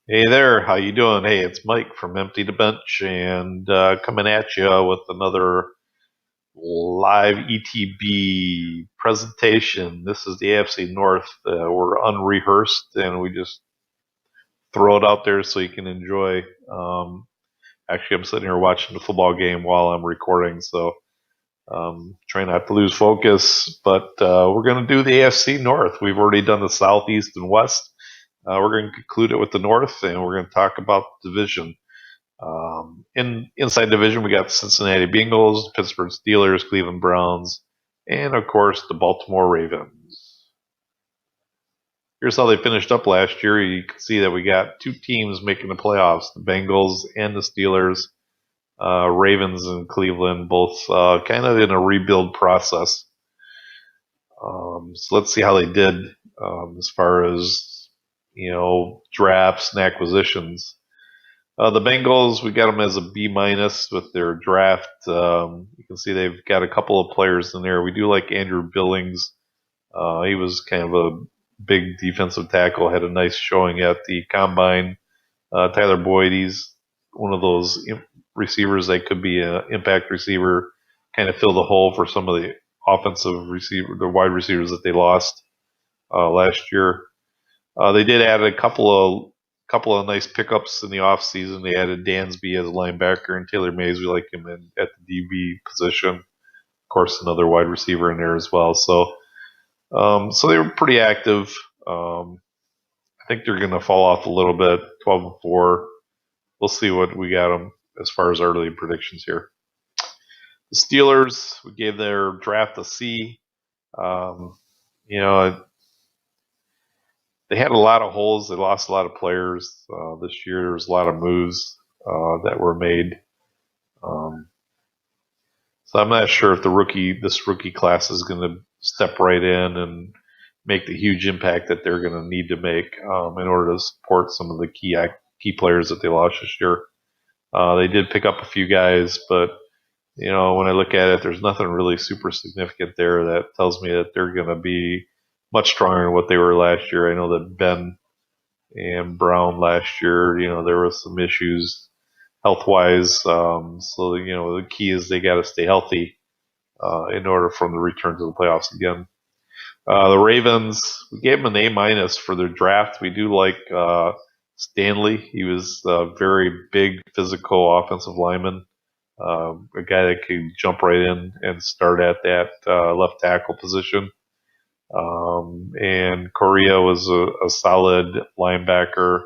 Hey there, how you doing? Hey, it's Mike from Empty the Bench, and coming at you with another live ETB presentation. This is the AFC North. We're unrehearsed, and we just throw it out there so you can enjoy. Actually, I'm sitting here watching the football game while I'm recording, so trying not to lose focus. But we're going to do the AFC North. We've already done the South, East, and West. We're going to conclude it with the North, and we're going to talk about the division. In inside division, we got Cincinnati Bengals, Pittsburgh Steelers, Cleveland Browns, and of course the Baltimore Ravens. Here's how they finished up last year. You can see that we got two teams making the playoffs: the Bengals and the Steelers. Ravens and Cleveland both kind of in a rebuild process. So let's see how they did as far as drafts and acquisitions. The Bengals, we got them as a B minus with their draft. You can see they've got a couple of players in there. We do like Andrew Billings. He was kind of a big defensive tackle, had a nice showing at the combine. Tyler Boyd, he's one of those receivers that could be an impact receiver, kind of fill the hole for some of the offensive receiver, the wide receivers that they lost last year. They did add a couple of nice pickups in the offseason. They added Dansby as a linebacker and Taylor Mays. We like him at the DB position. Of course, another wide receiver in there as well. So they were pretty active. I think they're going to fall off a little bit, 12-4. We'll see what we got them as far as early predictions here. The Steelers, we gave their draft a C. You know, they had a lot of holes. They lost a lot of players this year. There was a lot of moves that were made. So I'm not sure if this rookie class is going to step right in and make the huge impact that they're going to need to make in order to support some of the key players that they lost this year. They did pick up a few guys, but when I look at it, there's nothing really super significant there that tells me that they're going to be much stronger than what they were last year. I know that Ben and Brown last year, there were some issues health wise. So the key is they got to stay healthy in order for them to return to the playoffs again. The Ravens, we gave them an A minus for their draft. We do like Stanley. He was a very big physical offensive lineman. A guy that could jump right in and start at that left tackle position. And Correa was a solid linebacker.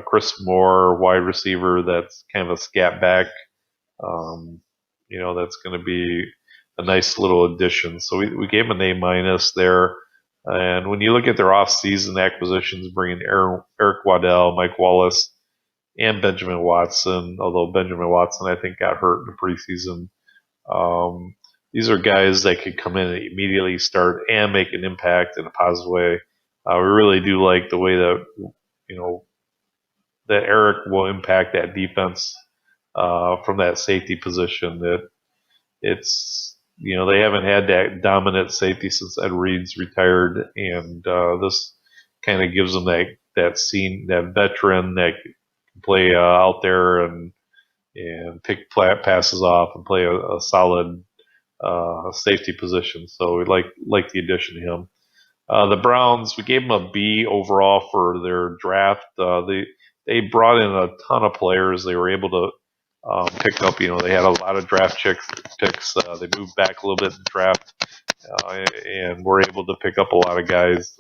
Chris Moore, wide receiver, that's kind of a scat back. That's going to be a nice little addition. So we gave him an A minus there. And when you look at their off-season acquisitions, bringing Eric Waddell, Mike Wallace, and Benjamin Watson, although Benjamin Watson I think got hurt in the preseason. These are guys that could come in and immediately start and make an impact in a positive way. We really do like the way that that Eric will impact that defense from that safety position. That it's they haven't had that dominant safety since Ed Reed's retired, and this kind of gives them that veteran that can play out there and pick passes off and play a solid safety position. So we like the addition to him. The Browns, we gave them a B overall for their draft. They brought in a ton of players. They were able to pick up. They had a lot of draft picks. They moved back a little bit in the draft, and were able to pick up a lot of guys.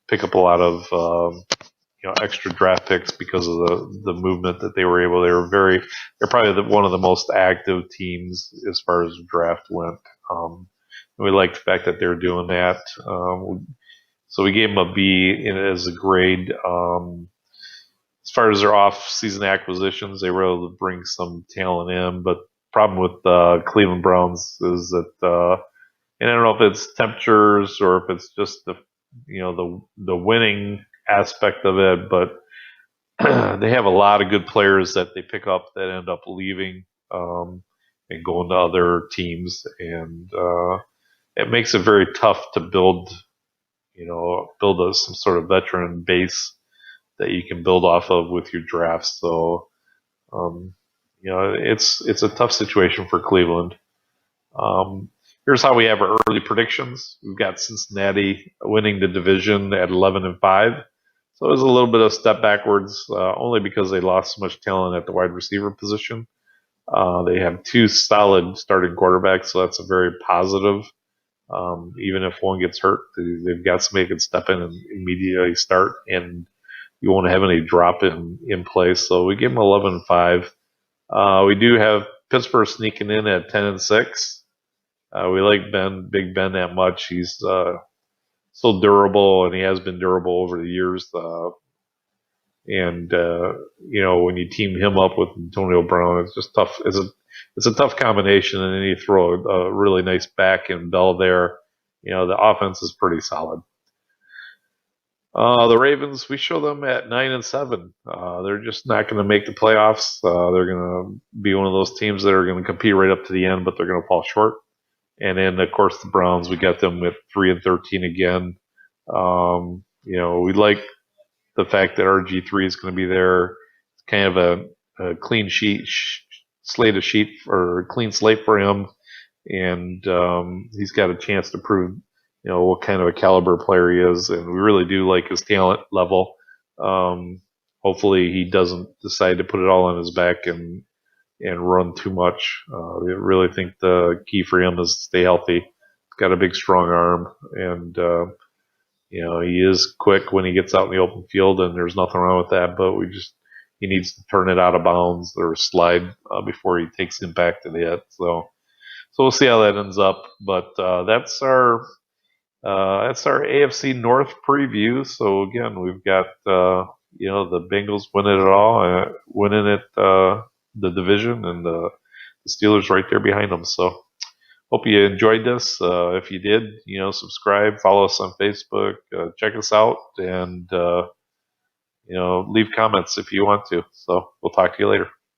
Pick up a lot of extra draft picks because of the movement that they were able. They're probably one of the most active teams as far as the draft went. We like the fact that they're doing that. So we gave them a B as a grade. As far as their off-season acquisitions, they were able to bring some talent in, but the problem with Cleveland Browns is that, and I don't know if it's temperatures or if it's just the winning aspect of it, but they have a lot of good players that they pick up that end up leaving and going to other teams, and it makes it very tough to build some sort of veteran base that you can build off of with your drafts. So, um, it's a tough situation for Cleveland. Um, Here's how we have our early predictions. We've got Cincinnati winning the division at 11-5. So it was a little bit of a step backwards, only because they lost so much talent at the wide receiver position. They have two solid starting quarterbacks, so that's a very positive. Even if one gets hurt, they've got somebody who can step in and immediately start, and you won't have any drop in place. So we give them 11-5. We do have Pittsburgh sneaking in at 10-6. We like Big Ben that much. He's so durable, and he has been durable over the years. When you team him up with Antonio Brown, it's just tough. It's a tough combination, and then you throw a really nice back in Bell there. The offense is pretty solid. The Ravens, we show them at 9-7. They're just not going to make the playoffs. They're going to be one of those teams that are going to compete right up to the end, but they're going to fall short. And then, of course, the Browns, we got them at 3-13 again. We like the fact that RG3 is going to be there. It's kind of a clean slate for him, and he's got a chance to prove, what kind of a caliber player he is, and we really do like his talent level. Hopefully, he doesn't decide to put it all on his back and run too much. I really think the key for him is to stay healthy. He's got a big, strong arm, and he is quick when he gets out in the open field, and there's nothing wrong with that. But he needs to turn it out of bounds or slide before he takes impact to the head. So we'll see how that ends up. But that's our AFC North preview. So again, we've got the Bengals winning it all, winning it the division, and the Steelers right there behind them. So hope you enjoyed this. If you did, subscribe, follow us on Facebook, check us out, and leave comments if you want to. So we'll talk to you later.